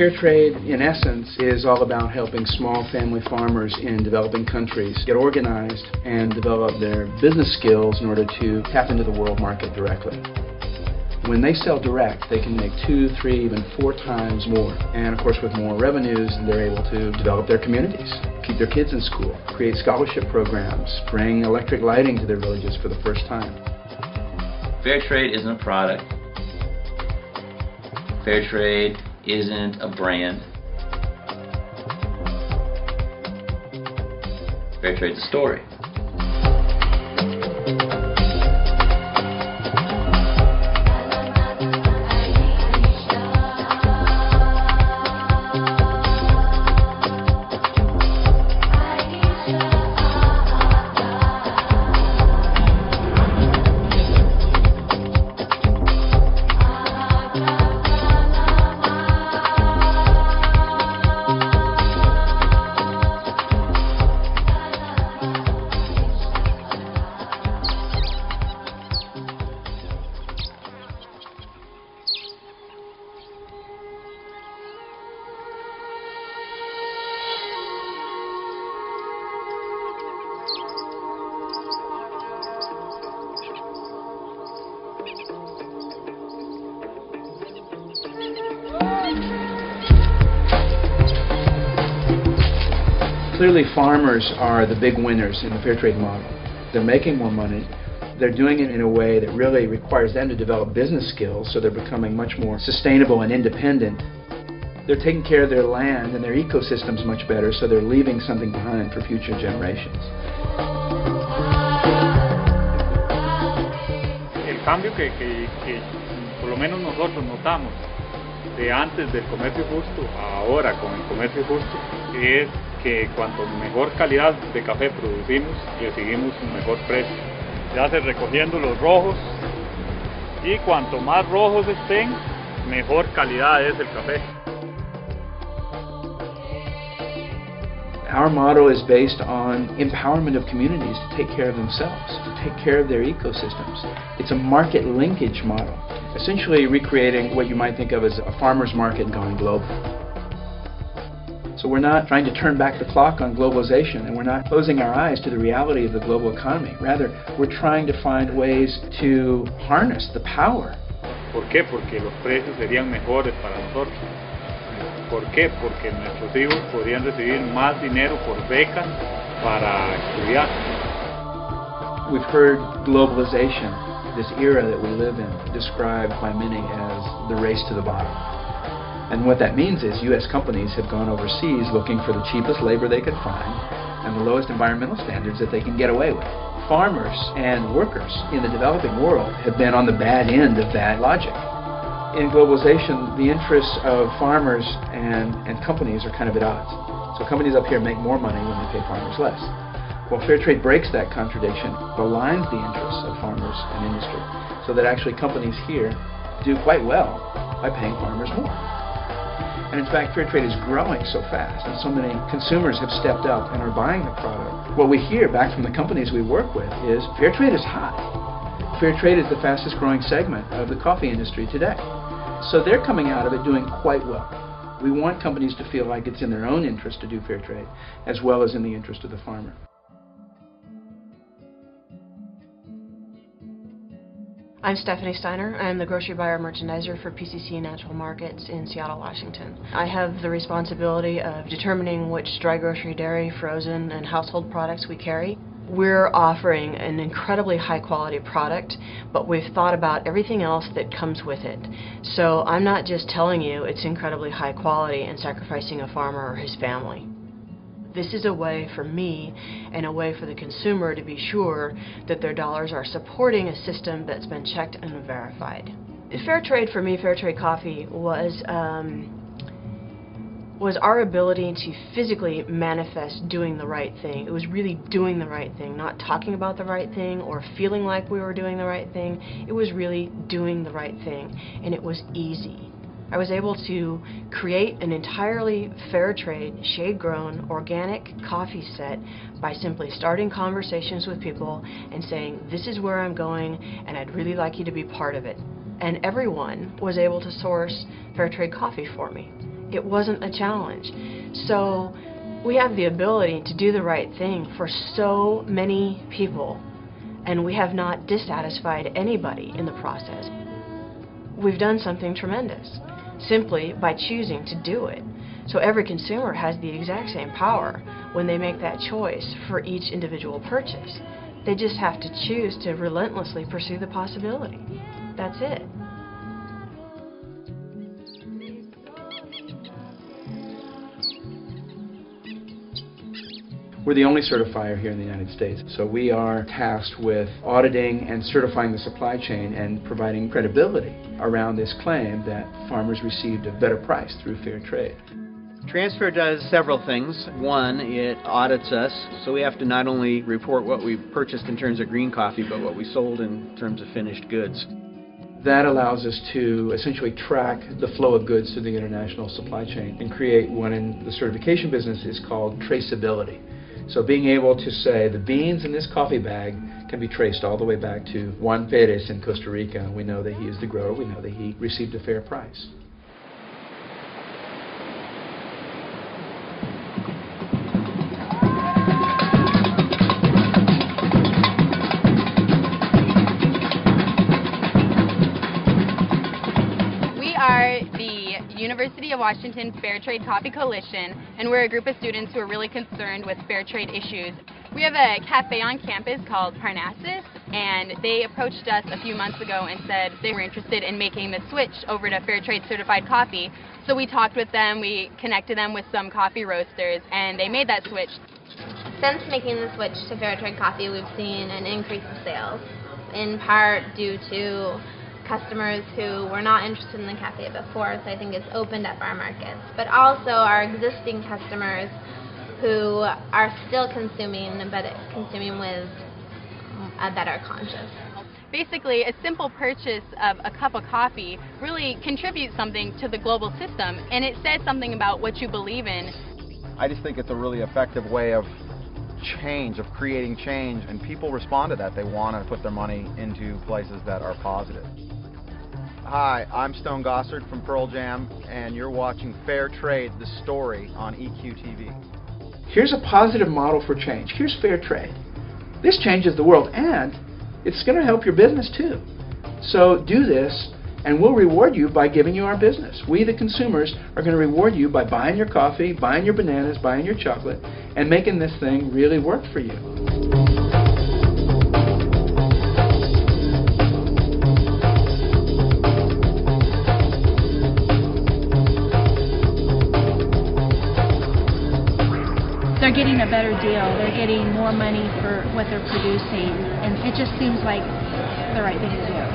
Fair trade, in essence, is all about helping small family farmers in developing countries get organized and develop their business skills in order to tap into the world market directly. When they sell direct, they can make 2, 3, even 4 times more. And of course, with more revenues, they're able to develop their communities, keep their kids in school, create scholarship programs, bring electric lighting to their villages for the first time. Fair trade isn't a product. Fair trade isn't a brand. Fair trade's a story. Clearly, farmers are the big winners in the fair trade model. They're making more money. They're doing it in a way that really requires them to develop business skills, so they're becoming much more sustainable and independent. They're taking care of their land and their ecosystems much better, so they're leaving something behind for future generations. El cambio que por lo menos nosotros notamos de antes del comercio justo a ahora con el comercio justo es que cuanto mejor calidad de café producimos, recibimos un mejor precio. Se hace recogiendo los rojos y cuanto más rojos estén, mejor calidad es el café. Our model is based on empowerment of communities to take care of themselves, to take care of their ecosystems. It's a market linkage model, essentially recreating what you might think of as a farmer's market going global. So we're not trying to turn back the clock on globalization, and we're not closing our eyes to the reality of the global economy. Rather, we're trying to find ways to harness the power. ¿Por qué? Porque los precios serían mejores para nosotros. ¿Por qué? Porque nuestros hijos podrían recibir más dinero por beca para estudiar. We've heard globalization, this era that we live in, described by many as the race to the bottom. And what that means is U.S. companies have gone overseas looking for the cheapest labor they could find and the lowest environmental standards that they can get away with. Farmers and workers in the developing world have been on the bad end of that logic. In globalization, the interests of farmers and companies are kind of at odds. So companies up here make more money when they pay farmers less. Well, fair trade breaks that contradiction, aligns the interests of farmers and industry, so that actually companies here do quite well by paying farmers more. And in fact, fair trade is growing so fast, and so many consumers have stepped up and are buying the product. What we hear back from the companies we work with is fair trade is hot. Fair trade is the fastest growing segment of the coffee industry today. So they're coming out of it doing quite well. We want companies to feel like it's in their own interest to do fair trade, as well as in the interest of the farmer. I'm Stephanie Steiner. I'm the grocery buyer merchandiser for PCC Natural Markets in Seattle, Washington. I have the responsibility of determining which dry grocery, dairy, frozen, and household products we carry. We're offering an incredibly high quality product, but we've thought about everything else that comes with it. So I'm not just telling you it's incredibly high quality and sacrificing a farmer or his family. This is a way for me and a way for the consumer to be sure that their dollars are supporting a system that's been checked and verified. Fair trade for me, fair trade coffee, was our ability to physically manifest doing the right thing. It was really doing the right thing, not talking about the right thing or feeling like we were doing the right thing. It was really doing the right thing, and it was easy. I was able to create an entirely fair trade, shade-grown, organic coffee set by simply starting conversations with people and saying, this is where I'm going and I'd really like you to be part of it. And everyone was able to source fair trade coffee for me. It wasn't a challenge. So we have the ability to do the right thing for so many people, and we have not dissatisfied anybody in the process. We've done something tremendous simply by choosing to do it. So every consumer has the exact same power when they make that choice for each individual purchase. They just have to choose to relentlessly pursue the possibility. That's it. We're the only certifier here in the United States, so we are tasked with auditing and certifying the supply chain and providing credibility around this claim that farmers received a better price through fair trade. Transfair does several things. One, it audits us, so we have to not only report what we purchased in terms of green coffee, but what we sold in terms of finished goods. That allows us to essentially track the flow of goods through the international supply chain and create what in the certification business is called traceability. So being able to say the beans in this coffee bag can be traced all the way back to Juan Perez in Costa Rica. We know that he is the grower. We know that he received a fair price. We are the University of Washington Fair Trade Coffee Coalition, and we're a group of students who are really concerned with fair trade issues. We have a cafe on campus called Parnassus, and they approached us a few months ago and said they were interested in making the switch over to fair trade certified coffee. So we talked with them, we connected them with some coffee roasters, and they made that switch. Since making the switch to fair trade coffee, we've seen an increase in sales, in part due to customers who were not interested in the cafe before, so I think it's opened up our markets. But also our existing customers who are still consuming, but consuming with a better conscience. Basically, a simple purchase of a cup of coffee really contributes something to the global system, and it says something about what you believe in. I just think it's a really effective way of change, of creating change, and people respond to that. They want to put their money into places that are positive. Hi, I'm Stone Gossard from Pearl Jam, and you're watching Fair Trade, the story on EQTV. Here's a positive model for change. Here's fair trade. This changes the world, and it's going to help your business too. So do this, and we'll reward you by giving you our business. We, the consumers, are going to reward you by buying your coffee, buying your bananas, buying your chocolate, and making this thing really work for you. They're getting a better deal. They're getting more money for what they're producing, and it just seems like the right thing to do.